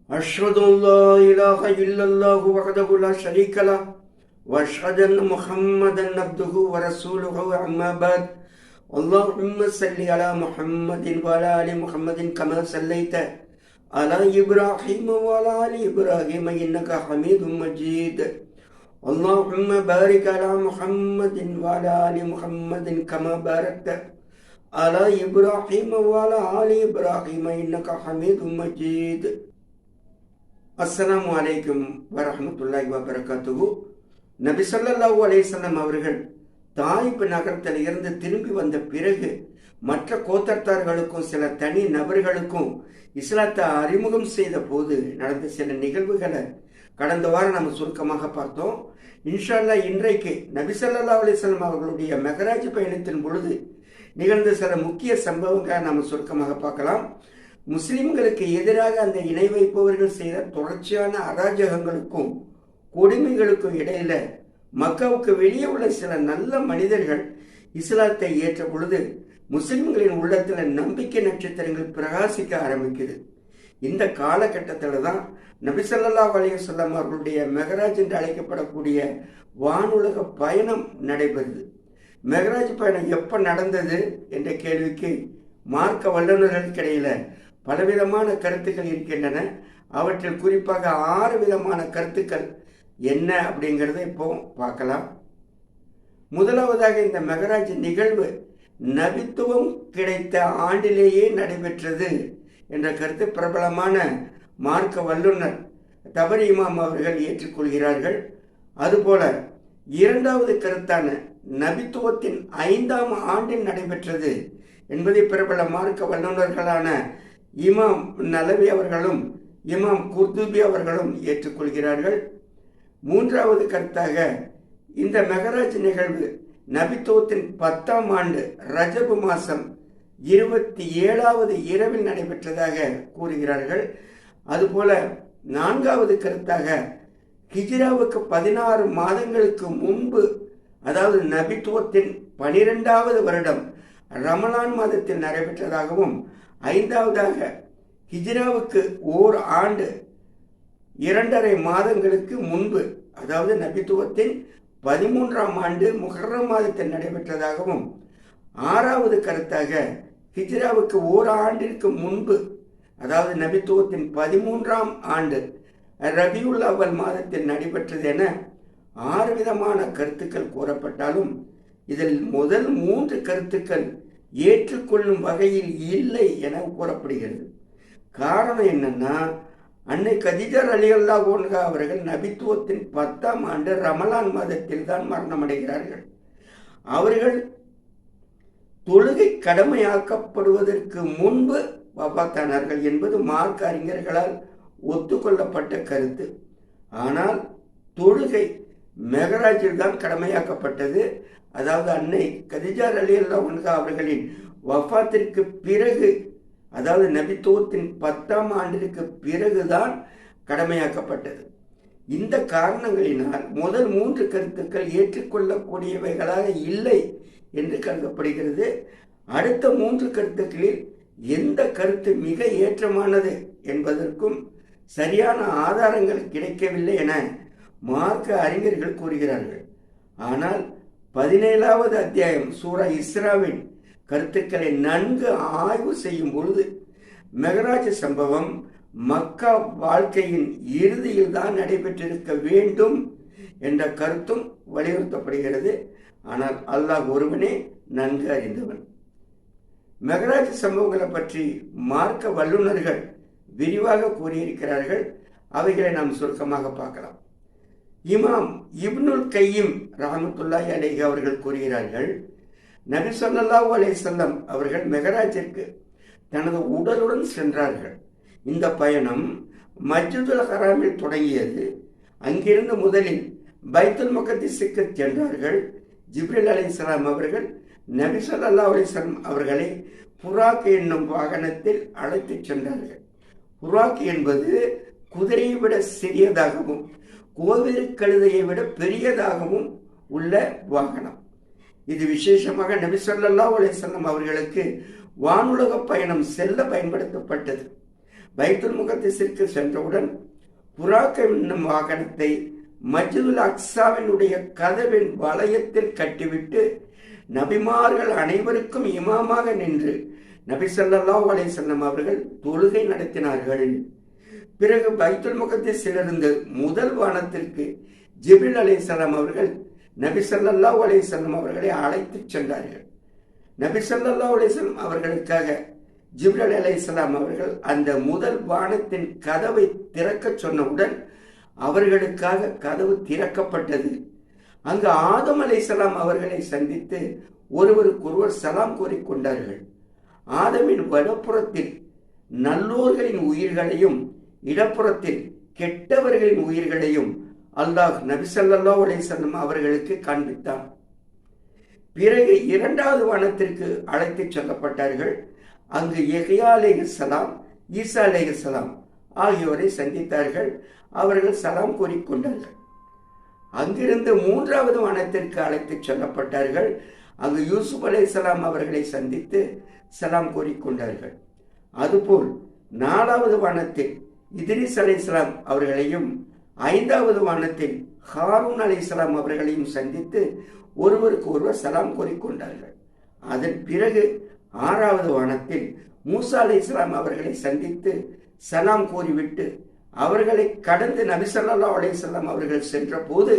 أشهد أن لا إله إلا الله وحده لا شريك له وأشهد أن محمدا عبده ورسوله أما بعد اللهم صل على محمد وعلى آل محمد كما صليت على إبراهيم وعلى آل إبراهيم إنك حميد مجيد اللهم بارك على محمد وعلى آل محمد كما باركت على إبراهيم وعلى آل إبراهيم إنك حميد مجيد. அஸ்ஸலாமு அலைக்கும் வரஹ்மத்துல்லாஹி வபரகாத்துஹு. நபி ஸல்லல்லாஹு அலைஹி வஸல்லம் அவர்கள் தாயிப் நகரத்தில் இருந்து திரும்பி வந்த பிறகு மற்ற கோத்திரத்தார்களுக்கும் சில தனி நபர்களுக்கும் இஸ்லாத்தை அறிமுகம் செய்த போது நடந்த சில நிகழ்வுகளை கடந்த வாரம் நம்ம சுருக்கமாக பார்த்தோம். இன்ஷா அல்லாஹ் இன்றைக்கு நபி ஸல்லல்லாஹு அலைஹி வஸல்லம் அவர்களுடைய மெஹராஜ் பயணத்தின் பொழுது நிகழ்ந்த சில முக்கிய சம்பவங்களை நம்ம சுருக்கமாக பார்க்கலாம். முஸ்லிம்களுக்கு எதிராக அந்த இணை வைப்பவர்கள் செய்த தொடர்ச்சியான அராஜகங்களுக்கும் கொடுமைகளுக்கும் இடையில மக்காவுக்கு வெளியே உள்ள சில நல்ல மனிதர்கள் இஸ்லாத்தை ஏற்ற பொழுது முஸ்லிம்களின் உள்ளத்தில் நம்பிக்கை நட்சத்திரங்கள் பிரகாசிக்க ஆரம்பிக்குது. இந்த காலகட்டத்தில் தான் நபி ஸல்லல்லாஹு அலைஹி வஸல்லம் அவர்களுடைய மெஹராஜ் என்று அழைக்கப்படக்கூடிய வானுலக பயணம் நடைபெறுது. மெஹராஜ் பயணம் எப்போ நடந்தது என்ற கேள்விக்கு மார்க்க வல்லுநர்களுக்கு இடையில பலவிதமான கருத்துக்கள் இருக்கின்றன. அவற்றில் குறிப்பாக 6 விதமான கருத்துக்கள் என்ன அப்படிங்கிறத இப்போ பார்க்கலாம். முதலாவதாக இந்த மெஹராஜ் நிகழ்வு நபித்துவம் கிடைத்த ஆண்டிலேயே நடைபெற்றது என்ற கருத்து பிரபலமான மார்க்க வல்லுநர் தபரி இமாம் அவர்கள் ஏற்றுக்கொள்கிறார்கள். அதுபோல இரண்டாவது கருத்தான நபித்துவத்தின் 5ஆம் ஆண்டில் நடைபெற்றது என்பதை பிரபல மார்க்க வல்லுநர்களான இமாம் நலவி அவர்களும் இமாம் குர்துபி அவர்களும் ஏற்றுக்கொள்கிறார்கள். மூன்றாவது கருத்தாக இந்த மெஹராஜ் நிகழ்வு நபித்துவத்தின் 10ஆம் ஆண்டு ரஜபு மாதம் 27வது இரவில் நடைபெற்றதாக கூறுகிறார்கள். அதுபோல நான்காவது கருத்தாக ஹிஜ்ராவுக்கு 16 மாதங்களுக்கு முன்பு, அதாவது நபித்துவத்தின் 12வது வருடம் ரமலான் மாதத்தில் நடைபெற்றதாகவும், 5வதாக ஹிஜ்ராவுக்கு ஓர் ஆண்டு 2.5 மாதங்களுக்கு முன்பு, அதாவது நபித்துவத்தின் 13ஆம் ஆண்டு முஹர்ரம் மாதத்தில் நடைபெற்றதாகவும், 6வது கருத்தாக ஹிஜ்ராவுக்கு ஓர் ஆண்டிற்கு முன்பு, அதாவது நபித்துவத்தின் 13ஆம் ஆண்டு ரபியுல் அவ்வல் மாதத்தில் நடைபெற்றது என 6 விதமான கருத்துக்கள் கூறப்பட்டாலும் இதில் முதல் 3 கருத்துக்கள் ஏற்றுக்கொள்ளும் வகையில் இல்லை என கூறப்படுகிறது. காரணம் என்னன்னா, அன்னை கதீஜா ரலியல்லாஹு அன்ஹா அவர்கள் நபித்துவத்தின் 10ஆம் ஆண்டு ரமலான் மாதத்தில் தான் மரணமடைகிறார்கள். அவர்கள் தொழுகை கடமையாக்கப்படுவதற்கு முன்பு வஃபாத்தானார்கள் என்பது மார்க்க அறிஞர்களால் ஒத்துக்கொள்ளப்பட்ட கருத்து. ஆனால் தொழுகை மெஹராஜில் தான் கடமையாக்கப்பட்டது. அதாவது அன்னை கதீஜா ரலியல்லாஹு அன்ஹா அவர்களின் வஃபாத்திற்கு பிறகு, அதாவது நபித்துவத்தின் 10ஆம் ஆண்டிற்கு பிறகுதான் கடமையாக்கப்பட்டது. இந்த காரணங்களினால் முதல் 3 கருத்துக்கள் ஏற்றுக்கொள்ளக்கூடியவைகளாக இல்லை என்று கருதப்படுகிறது. அடுத்த 3 கருத்துக்களில் எந்த கருத்து மிக ஏற்றமானது என்பதற்கும் சரியான ஆதாரங்கள் கிடைக்கவில்லை என மார்க்க அறிஞர்கள் கூறுகிறார்கள். ஆனால் 17வது அத்தியாயம் சூரா இஸ்ராவின் கருத்துக்களை நன்கு ஆய்வு செய்யும் பொழுது மெஹராஜ் சம்பவம் மக்கா வாழ்க்கையின் இறுதியில் தான் நடைபெற்றிருக்க வேண்டும் என்ற கருத்தும் வலியுறுத்தப்படுகிறது. ஆனால் அல்லாஹ் ஒருவனே நன்கு அறிந்தவன். மெஹராஜ் சம்பவங்களை பற்றி மார்க்க வல்லுநர்கள் விரிவாக கூறியிருக்கிறார்கள். அவைகளை நாம் சுருக்கமாக பார்க்கலாம். இமாம் இப்னுல் கையிம் ரஹ்மத்துல்லாஹி அலைஹி அவர்கள் கூறுகிறார்கள், நபி ஸல்லல்லாஹு அலைஹி வஸல்லம் அவர்கள் மெஹராஜிற்கு தனது உடலுடன் சென்றார்கள். இந்த பயணம் மஸ்ஜிதுல் ஹராமில் தொடங்கியது. அங்கிருந்து முதலில் பைத்துல் முகத்திஸுக்கு சென்றார்கள். ஜிப்ரீல் அலைஹிஸ்ஸலாம் அவர்கள் நபி ஸல்லல்லாஹு அலைஹி வஸல்லம் அவர்களை புராக் என்னும் வாகனத்தில் அழைத்துச் சென்றார்கள். புராக் என்பது குதிரையை விட சிறியதாகவும் கோவில் கழுதையை விட பெரியதாகவும் உள்ள வாகனம். இது விசேஷமாக நபி ஸல்லல்லாஹு அலைஹி வஸல்லம் அவர்களுக்கு வானுலக பயணம் செல்ல பயன்படுத்தப்பட்டது. பைத்துல் முகத்திற்கு சென்றவுடன் புராக் என்னும் வாகனத்தை மஸ்ஜிதுல் அக்ஸாவினுடைய கதவின் வளையத்தில் கட்டிவிட்டு நபிமார்கள் அனைவருக்கும் இமாமாக நின்று நபி ஸல்லல்லாஹு அலைஹி வஸல்லம் அவர்கள் தொழுகை நடத்தினார்கள். பிறகு பைத்துல் முகத்திஸிலிருந்து முதல் வானத்திற்கு ஜிப்ரீல் அலைஹிஸ்ஸலாம் அவர்கள் நபி ஸல்லல்லாஹு அலைஹி வஸல்லம் அவர்களை அழைத்து சென்றார்கள். நபி ஸல்லல்லாஹு அலைஹி வஸல்லம் அவர்களுக்காக ஜிப்ரீல் அலைஹிஸ்ஸலாம் அவர்கள் அந்த முதல் வானத்தின் கதவை திறக்க சொன்னவுடன் அவர்களுக்காக கதவு திறக்கப்பட்டது. அங்கு ஆதம் அலைஹிஸ்ஸலாம் அவர்களை சந்தித்து ஒருவருக்கொருவர் சலாம் கூறிக்கொண்டார்கள். ஆதமின் வலப்புறத்தில் நல்லோர்களின் உயிர்களையும் இடப்புறத்தில் கெட்டவர்களின் உயிர்களையும் அல்லாஹ் நபி ஸல்லல்லாஹு அலைஹி வஸல்லம் அவர்களுக்கு காண்பித்தான். பிறகு இரண்டாவது வானத்திற்கு அழைத்து செல்லப்பட்டார்கள். அங்கு யஹ்யா அலைஹிஸ்ஸலாம், ஈசா அலைஹிஸ்ஸலாம் ஆகியோரை சந்தித்தார்கள். அவர்கள் சலாம் கூறிக்கொண்டார்கள். அங்கிருந்து மூன்றாவது வானத்திற்கு அழைத்து செல்லப்பட்டார்கள். அங்கு யூசுப் அலைஹிஸ்ஸலாம் அவர்களை சந்தித்து சலாம் கூறிக்கொண்டார்கள். அதுபோல் நாலாவது வானத்தில் இத்ரிஸ் அலைஹிஸ்ஸலாம் அவர்களையும் ஐந்தாவது வானத்தில் ஹாரூன் அலைஹிஸ்ஸலாம் அவர்களையும் சந்தித்து ஒருவருக்கு ஒருவர் சலாம் கூறிக்கொண்டார்கள். அதன் பிறகு ஆறாவது வானத்தில் மூசா அலைஹிஸ்ஸலாம் அவர்களை சந்தித்து சலாம் கூறிவிட்டு அவர்களை கடந்து நபி ஸல்லல்லாஹு அலைஹி வஸல்லம் அவர்கள் சென்ற போது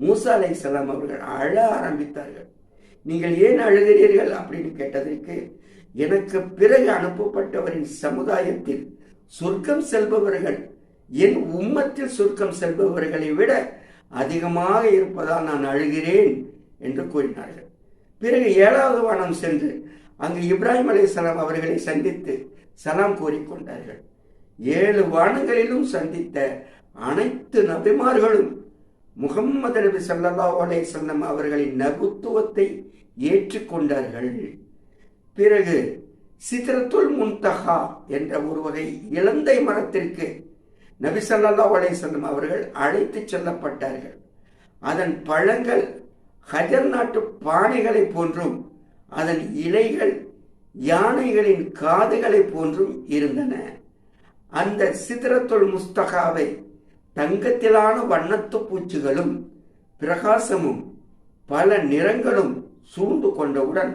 மூசா அலைஹிஸ்ஸலாம் அவர்கள் அழ ஆரம்பித்தார்கள். நீங்கள் ஏன் அழுகிறீர்கள் அப்படின்னு கேட்டதற்கு, எனக்கு பிறகு அனுப்பப்பட்டவரின் சமுதாயத்தில் சொர்க்கம் செல்பவர்கள் என் உம்மத்தில் சொர்க்கம் செல்பவர்களை விட அதிகமாக இருப்பதால் நான் அழுகிறேன் என்று கூறினார்கள். பிறகு ஏழாவது வானம் சென்று அங்கு இப்ராஹிம் அலைஹிஸ்ஸலாம் அவர்களை சந்தித்து சலாம் கூறிக்கொண்டார்கள். 7 வானங்களிலும் சந்தித்த அனைத்து நபிமார்களும் முஹம்மது நபி ஸல்லல்லாஹு அலைஹி வஸல்லம் அவர்களின் நபித்துவத்தை ஏற்றுக்கொண்டார்கள். பிறகு சித்ரத்துல் முன்தஹா என்ற ஒரு வகை இலந்தை மரத்திற்கு நபி ஸல்லல்லாஹு அலைஹி வஸல்லம் அவர்கள் அழைத்து செல்லப்பட்டார்கள். அதன் பழங்கள் ஹஜர் நாட்டு பானைகளை போன்றும் அதன் இலைகள் யானைகளின் காதுகளை போன்றும் இருந்தன. அந்த சித்ரத்துல் முஸ்தகாவை தங்கத்திலான வண்ணத்து பூச்சிகளும் பிரகாசமும் பல நிறங்களும் சூழ்ந்து கொண்டவுடன்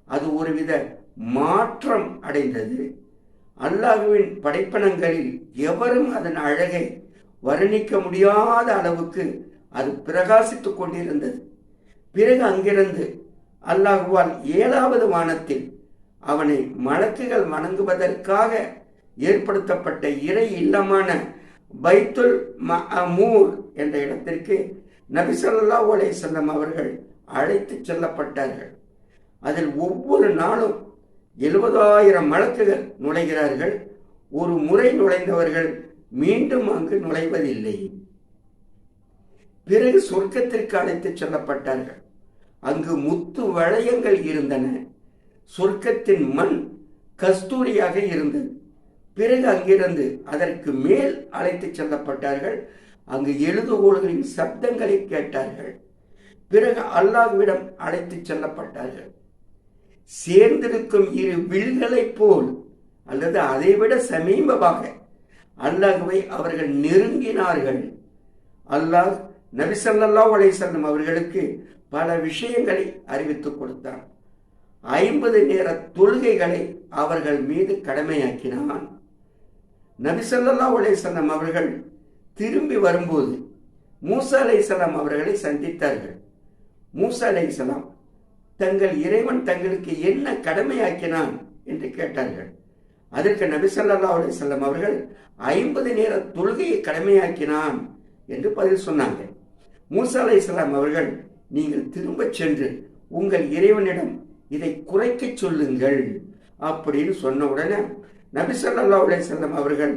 அது ஒருவித மாற்றம் அடைந்தது. அல்லாஹ்வின் படைப்பனங்களில் எவரும் அதன் அழகை வர்ணிக்க முடியாத அளவுக்கு அது பிரகாசித்துக் கொண்டிருந்தது. பிறகு அங்கிருந்து அல்லாஹ்வால் 7வது வானத்தில் அவனை மலக்குகள் வணங்குவதற்காக ஏற்படுத்தப்பட்ட இறை இல்லமான பைத்துல் மஅமூர் என்ற இடத்திற்கு நபி ஸல்லல்லாஹு அலைஹி வஸல்லம் அவர்கள் அழைத்து செல்லப்பட்டார்கள். அதில் ஒவ்வொரு நாளும் 70,000 மலக்குகள் நுழைகிறார்கள். ஒரு முறை நுழைந்தவர்கள் மீண்டும் அங்கு நுழைவதில்லை. பிறகு சொர்க்கத்திற்கு அழைத்து செல்லப்பட்டார்கள். அங்கு முத்து வளையங்கள் இருந்தன. சொர்க்கத்தின் மண் கஸ்தூரியாக இருந்தது. பிறகு அங்கிருந்து அதற்கு மேல் அழைத்து செல்லப்பட்டார்கள். அங்கு எழுதுகோள்களின் சப்தங்களை கேட்டார்கள். பிறகு அல்லாஹ்விடம் அழைத்து செல்லப்பட்டார்கள். சேர்ந்திருக்கும் 2 வில்களைப் போல் அல்லது அதைவிட சமீபமாக அல்லாஹ்வை அவர்கள் நெருங்கினார்கள். அல்லாஹ் நபி ஸல்லல்லாஹு அலைஹி வஸல்லம் அவர்களுக்கு பல விஷயங்களை அறிவித்துக் கொடுத்தான். 50 நேர தொழுகைகளை அவர்கள் மீது கடமையாக்கினான். நபி ஸல்லல்லாஹு அலைஹி வஸல்லம் அவர்கள் திரும்பி வரும்போது மூசா அலைஹிஸ்ஸலாம் அவர்களை சந்தித்தார்கள். மூசா அலைஹிஸ்ஸலாம் தங்கள் இறைவன் தங்களுக்கு என்ன கடமையாக்கினான் என்று கேட்டார்கள். அதற்கு நபி ஸல்லல்லாஹு அலைஹி வஸல்லம் அவர்கள் 50 நேர தொழுகையை கடமையாக்கினான் என்று பதில் சொன்னாங்க. மூசா அலைஹிஸ்ஸலாம் அவர்கள், நீங்கள் திரும்ப சென்று உங்கள் இறைவனிடம் இதை குறைக்க சொல்லுங்கள் அப்படின்னு சொன்ன உடனே நபி ஸல்லல்லாஹு அலைஹி வஸல்லம் அவர்கள்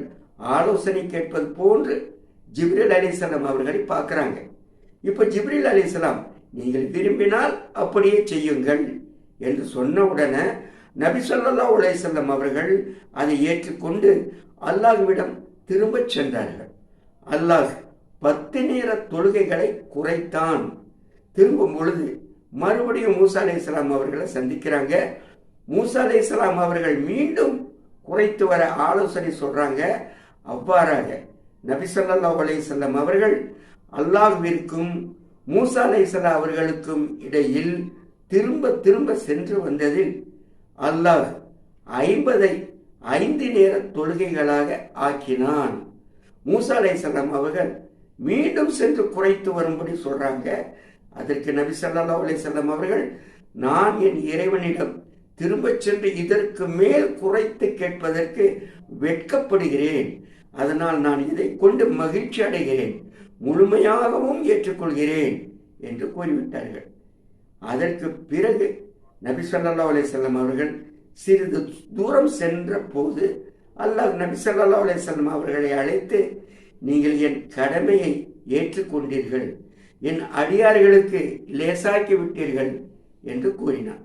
ஆலோசனை கேட்பது போன்று ஜிப்ரீல் அலைஹிஸ்ஸலாம் அவர்களை பார்க்குறாங்க. இப்போ ஜிப்ரீல் அலைஹிஸ்ஸலாம், நீங்கள் விரும்பினால் அப்படியே செய்யுங்கள் என்று சொன்ன உடனே நபி ஸல்லல்லாஹு அலைஹி வஸல்லம் அவர்கள் அதை ஏற்றுக்கொண்டு அல்லாஹ்விடம் திரும்ப சென்றார்கள். அல்லாஹ் 10 நேர தொழுகைகளை குறைத்தான். திரும்பும் பொழுது மறுபடியும் மூசா அலைஹிஸ்ஸலாம் அவர்களை சந்திக்கிறாங்க. மூசா அலைஹிஸ்ஸலாம் அவர்கள் மீண்டும் குறைத்து வர ஆலோசனை சொல்றாங்க. அவ்வாறாக நபி ஸல்லல்லாஹு அலைஹி வஸல்லம் அவர்கள் அல்லாஹ்விற்கும் மூசா அலைஹிஸ்ஸலாம் அவர்களுக்கும் இடையில் திரும்ப திரும்ப சென்று வந்ததில் அல்லாஹ் 50 5 நேர தொழுகைகளாக ஆக்கினான். மூசா அலைஹிஸ்ஸலாம் அவர்கள் மீண்டும் சென்று குறைத்து வரும்படி சொல்றாங்க. அதற்கு நபி ஸல்லல்லாஹு அலைஹி வஸல்லம் அவர்கள், நான் என் இறைவனிடம் திரும்ப சென்று இதற்கு மேல் குறைத்து கேட்பதற்கு வெட்கப்படுகிறேன். அதனால் நான் இதை கொண்டு மகிழ்ச்சி அடைகிறேன், முழுமையாகவும் ஏற்றுக்கொள்கிறேன் என்று கூறிவிட்டார்கள். அதற்கு பிறகு நபி ஸல்லல்லாஹு அலைஹி வஸல்லம் அவர்கள் சிறிது தூரம் சென்ற போது அல்லாஹ் நபி ஸல்லல்லாஹு அலைஹி வஸல்லம் அவர்களை அழைத்து, நீங்கள் என் கடமையை ஏற்றுக்கொண்டீர்கள், என் அடியார்களுக்கு லேசாக்கி விட்டீர்கள் என்று கூறினார்.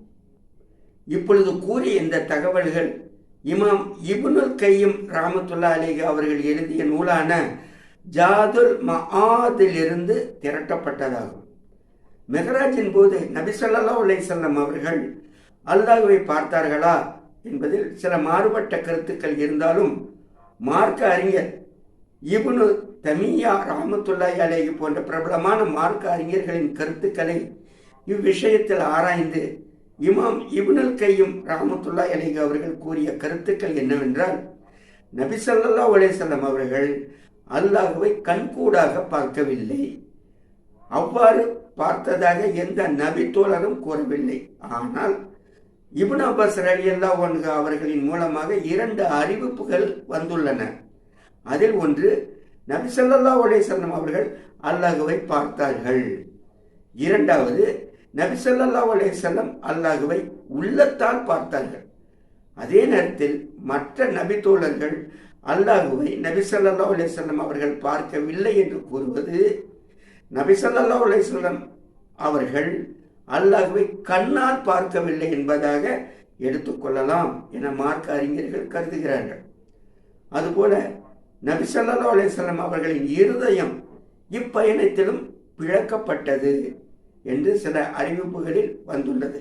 இப்பொழுது கூறிய இந்த தகவல்கள் இமாம் இப்னுல் கையிம் ரஹ்மத்துல்லாஹி அலைஹி அவர்கள் எழுதிய நூலான ஜாதுல் மஆதிலிருந்து திரட்டப்பட்டதாகும். மெஹராஜின் போது நபி ஸல்லல்லாஹு அலைஹி வஸல்லம் அவர்கள் அல்லாஹ்வை பார்த்தார்களா என்பதில் சில மாறுபட்ட கருத்துக்கள் இருந்தாலும், மார்க்க அறிஞர் இப்னு தமியா ரஹ்மத்துல்லாஹி அலைஹி போன்ற பிரபலமான மார்க்க அறிஞர்களின் கருத்துக்களை இவ்விஷயத்தில் ஆராய்ந்து இமாம் இப்னுல் கையிம் ரஹ்மத்துல்லாஹி அலைஹி அவர்கள் கூறிய கருத்துக்கள் என்னவென்றால், நபி ஸல்லல்லாஹு அலைஹி வஸல்லம் அவர்கள் அல்லாஹ்வை கண்கூடாக பார்க்கவில்லை. அவ்வாறு பார்த்ததாக எந்த நபி தோழரும் கூறவில்லை. ஆனால் இப்னு அப்பாஸ் ரலியல்லாஹு அன்ஹு அவர்களின் மூலமாக 2 அறிவிப்புகள் வந்துள்ளன. அதில் ஒன்று, நபி ஸல்லல்லாஹு அலைஹி வஸல்லம் அவர்கள் அல்லாஹ்வை பார்த்தார்கள். இரண்டாவது, நபி ஸல்லல்லாஹு அலைஹி வஸல்லம் அல்லாஹ்வை உள்ளத்தால் பார்த்தார்கள். அதே நேரத்தில் மற்ற நபி தோழர்கள் அல்லாஹ்வை நபி ஸல்லல்லாஹு அலைஹி வஸல்லம் அவர்கள் பார்க்கவில்லை என்று கூறுவது, நபி ஸல்லல்லாஹு அலைஹி வஸல்லம் அவர்கள் அல்லாஹ்வை கண்ணால் பார்க்கவில்லை என்பதாக எடுத்துக்கொள்ளலாம் என மார்க்க அறிஞர்கள் கருதுகிறார்கள். அதுபோல நபி ஸல்லல்லாஹு அலைஹி வஸல்லம் அவர்களின் இருதயம் இப்பயணத்திலும் பிளக்கப்பட்டது என்று சில அறிவிப்புகளில் வந்துள்ளது.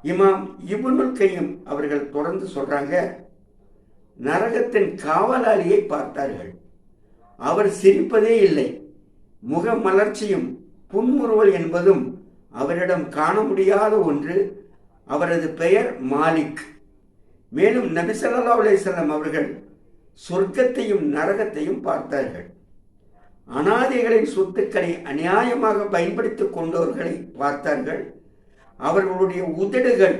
இமாம் இப்னுல் கையிம் அவர்கள் தொடர்ந்து சொல்றாங்க, நரகத்தின் காவலாளியை பார்த்தார்கள். அவர் சிரிப்பதே இல்லை. முக மலர்ச்சியும் புன்முறுவல் என்பதும் அவரிடம் காண முடியாத ஒன்று. அவரது பெயர் மாலிக். மேலும் நபி ஸல்லல்லாஹு அலைஹி வஸல்லம் அவர்கள் சொர்க்கத்தையும் நரகத்தையும் பார்த்தார்கள். அனாதைகளின் சொத்துக்களை அநியாயமாக பயன்படுத்திக் கொண்டவர்களை பார்த்தார்கள். அவர்களுடைய உதடுகள்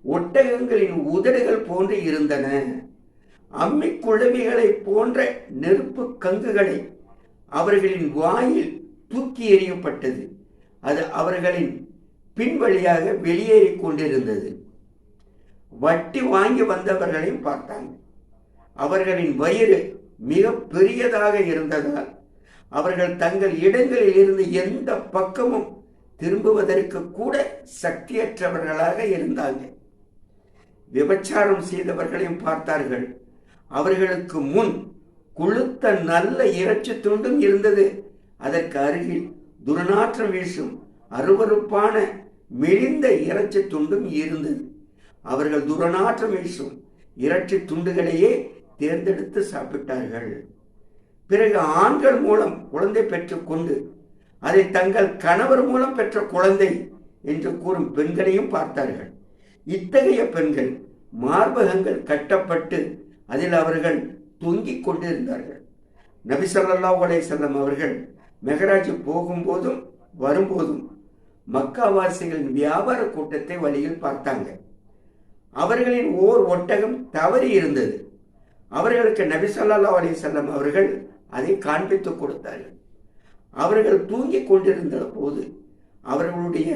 ஒட்டகங்களின் உதடுகள் போன்று இருந்தன. அம்மி குழவிகளை போன்ற நெருப்பு கங்குகளை அவர்களின் வாயில் தூக்கி எறியப்பட்டது. அது அவர்களின் பின் வழியாக வெளியேறி கொண்டிருந்தது. வட்டி வாங்கி வந்தவர்களையும் பார்த்தாங்க. அவர்களின் வயிறு மிக பெரியதாக இருந்ததால் அவர்கள் தங்கள் இடங்களில் இருந்து எந்த பக்கமும் திரும்புவதற்கு கூட சக்தியற்றவர்களாக இருந்தாங்க. விபச்சாரம் செய்தவர்களையும் பார்த்தார்கள். அவர்களுக்கு முன் கொழுத்த நல்ல இறைச்சி துண்டும் இருந்தது. அதற்கு அருகில் துர்நாற்றம் வீசும் அருவருப்பான மெலிந்த இறைச்சி துண்டும் இருந்தது. அவர்கள் துர்நாற்றம் வீசும் இறைச்சி துண்டுகளையே தேர்ந்தெடுத்து சாப்பிட்டார்கள். பிறகு ஆண்கள் மூலம் குழந்தை பெற்றுக்கொண்டு அதை தங்கள் கணவர் மூலம் பெற்ற குழந்தை என்று கூறும் பெண்களையும் பார்த்தார்கள். இத்தகைய பெண்கள் மார்பகங்கள் கட்டப்பட்டு அதில் அவர்கள் தொங்கிக் கொண்டிருந்தார்கள். நபி ஸல்லல்லாஹு அலைஹி வஸல்லம் அவர்கள் மெஹராஜ் போகும்போதும் வரும்போதும் மக்காவாசிகளின் வியாபார கூட்டத்தை வழியில் பார்த்தாங்க. அவர்களின் ஓர் ஒட்டகம் தவறி இருந்தது. அவர்களுக்கு நபி ஸல்லல்லாஹு அலைஹி வஸல்லம் அவர்கள் அதை காண்பித்து கொடுத்தார்கள். அவர்கள் தூங்கிக் கொண்டிருந்த போது அவர்களுடைய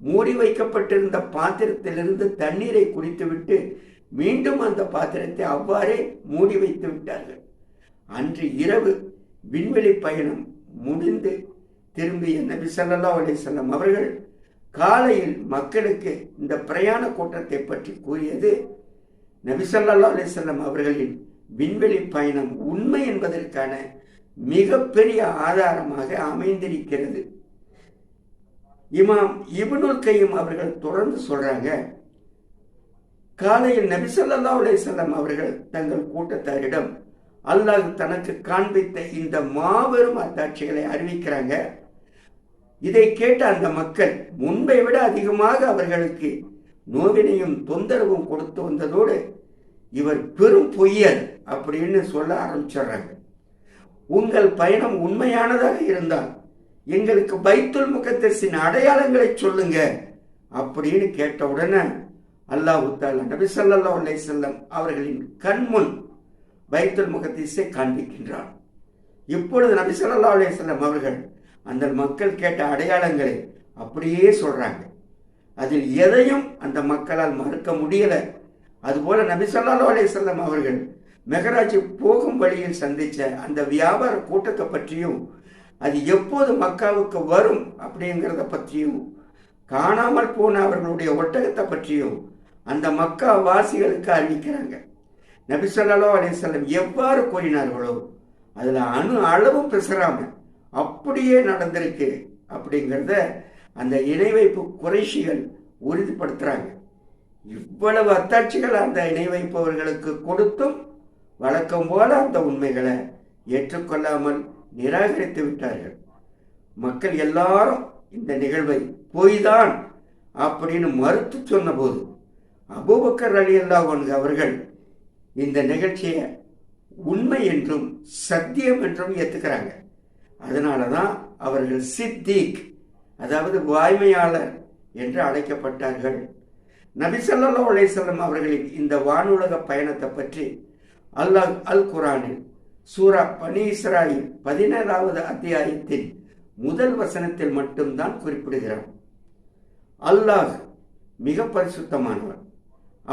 மூடி வைக்கப்பட்டிருந்த பாத்திரத்திலிருந்து தண்ணீரை குடித்துவிட்டு மீண்டும் அந்த பாத்திரத்தை அவ்வாறே மூடி வைத்து விட்டார்கள். அன்று இரவு விண்வெளி பயணம் முடிந்து திரும்பிய நபி ஸல்லல்லாஹு அலைஹி வஸல்லம் அவர்கள் காலையில் மக்களுக்கு இந்த பிரயாண கூட்டத்தை பற்றி கூறியது நபி ஸல்லல்லாஹு அலைஹி வஸல்லம் அவர்களின் விண்வெளி பயணம் உண்மை என்பதற்கான மிகப்பெரிய ஆதாரமாக அமைந்திருக்கிறது. இமாம் இப்னுல் கையிம் அவர்கள் தொடர்ந்து சொல்றாங்க, காலையில் நபி ஸல்லல்லாஹு அலைஹி வஸல்லம் அவர்கள் தங்கள் கூட்டத்தாரிடம் அல்லாஹ் தனக்கு காண்பித்த இந்த மாபெரும் அத்தாட்சிகளை அறிவிக்கிறாங்க. இதை கேட்ட அந்த மக்கள் முன்பை விட அதிகமாக அவர்களுக்கு நோவினையும் தொந்தரவும் கொடுத்து வந்ததோடு இவர் பெரும் பொய்யர் அப்படின்னு சொல்ல ஆரம்பிச்சிடுறாங்க. உங்கள் பயணம் உண்மையானதாக இருந்தால் எங்களுக்கு பைத்துல் முகத்தஸின் அடையாளங்களை சொல்லுங்க அப்படின்னு கேட்ட உடனே அல்லாஹ் தஆலா நபி ஸல்லல்லாஹு அலைஹி வஸல்லம் அவர்களின் கண்முன் பைத்துல் முகத்தஸை காண்பிக்கின்றார். இப்பொழுது நபி ஸல்லல்லாஹு அலைஹி வஸல்லம் அவர்கள் அந்த மக்கள் கேட்ட அடையாளங்களை அப்படியே சொல்றாங்க. அதில் எதையும் அந்த மக்களால் மறுக்க முடியல. அதுபோல நபி ஸல்லல்லாஹு அலைஹி வஸல்லம் அவர்கள் மெஹராஜ் போகும் வழியில் சந்திச்ச அந்த வியாபார கூட்டத்தை பற்றியும் அது எப்போது மக்காவுக்கு வரும் அப்படிங்கிறத பற்றியும் காணாமல் போன அவர்களுடைய ஒட்டகத்தை பற்றியும் அந்த மக்கா வாசிகளுக்கு அறிவிக்கிறாங்க. நபி ஸல்லல்லாஹு அலைஹி வஸல்லம் எவ்வாறு கூறினார்களோ அதில் அணு அளவும் பிசராம அப்படியே நடந்திருக்கு அப்படிங்கிறத அந்த இணை வைப்பு குறைஷிகள் உறுதிப்படுத்துறாங்க. இவ்வளவு அத்தாட்சிகள் அந்த இணை வைப்பவர்களுக்கு கொடுத்தும் வழக்கம் போல அந்த உண்மைகளை ஏற்றுக்கொள்ளாமல் நிராகரித்து விட்டார்கள். மக்கள் எல்லாரும் இந்த நிகழ்வை பொய்தான் அப்படின்னு மறுத்து சொன்ன போது அபூபக்கர் ரலியல்லாஹு அன்ஹு அவர்கள் இந்த நிகழ்ச்சியை உண்மை என்றும் சத்தியம் என்றும் ஏற்றுக்கிறாங்க. அதனால தான் அவர்கள் சித்தீக், அதாவது வாய்மையாளர் என்று அழைக்கப்பட்டார்கள். நபி ஸல்லல்லாஹு அலைஹி வஸல்லம் அவர்களின் இந்த வானுலக பயணத்தை பற்றி அல்லாஹ் அல் குர்ஆனில் சூரா பனி இஸ்ராயில் 17வது அத்தியாயத்தின் முதல் வசனத்தில் மட்டும்தான் குறிப்பிடுகிறான். அல்லாஹ் மிக பரிசுத்தமானவன்.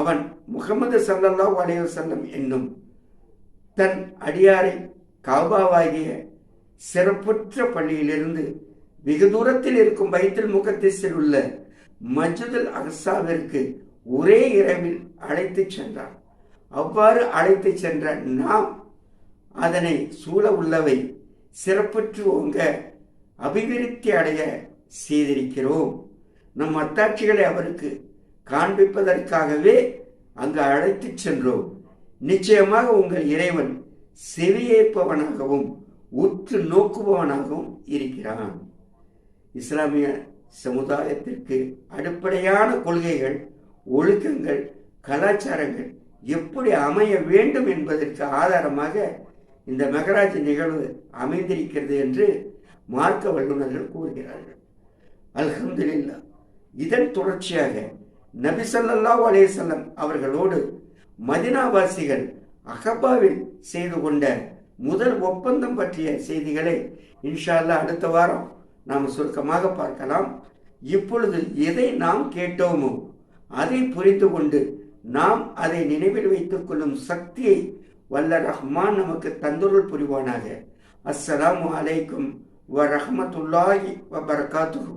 அவன் முஹம்மது ஸல்லல்லாஹு அலைஹி வஸல்லம் என்னும் தன் அடியாரை காபாவாகிய சிறப்புற்ற பள்ளியிலிருந்து வெகு தூரத்தில் இருக்கும் பைத்துல் முகத்தஸில் உள்ள மஸ்ஜிதுல் அக்ஸாவிற்கு ஒரே இரவில் அழைத்து சென்றார். அவ்வாறு அழைத்து சென்ற நாம் அதனை சூழ உள்ளவை சிறப்புற்று ஓங்க அபிவிருத்தி அடைய செய்திருக்கிறோம். நம் அத்தாட்சிகளை அவருக்கு காண்பிப்பதற்காகவே அங்கு அழைத்து சென்றோம். நிச்சயமாக உங்கள் இறைவன் செவியேற்பவனாகவும் உற்று நோக்குபவனாகவும் இருக்கிறான். இஸ்லாமிய சமுதாயத்திற்கு அடிப்படையான கொள்கைகள், ஒழுக்கங்கள், கலாச்சாரங்கள் எப்படி அமைய வேண்டும் என்பதற்கு ஆதாரமாக இந்த மெஹராஜ் நிகழ்வு அமைந்திருக்கிறது என்று மார்க்க வல்லுநர்கள் கூறுகிறார்கள். அல்ஹம்துலில்லாஹ். இதன் தொடர்ச்சியாக நபி ஸல்லல்லாஹு அலைஹி வஸல்லம் அவர்களோடு மதீனாவாசிகள் அகபாவில் செய்து கொண்ட முதல் ஒப்பந்தம் பற்றிய செய்திகளை இன்ஷா அல்லாஹ் அடுத்த வாரம் நாம் சுருக்கமாக பார்க்கலாம். இப்பொழுது எதை நாம் கேட்டோமோ அதை புரிந்து கொண்டு நாம் அதை நினைவில் வைத்துக் கொள்ளும் சக்தியை வல்ல ரஹ்மான் நமக்கு தந்துருள் புரிவானாக. அஸ்ஸலாமு அலைக்கும் வ ரஹ்மத்துல்லாஹி வ பரகாத்துஹு.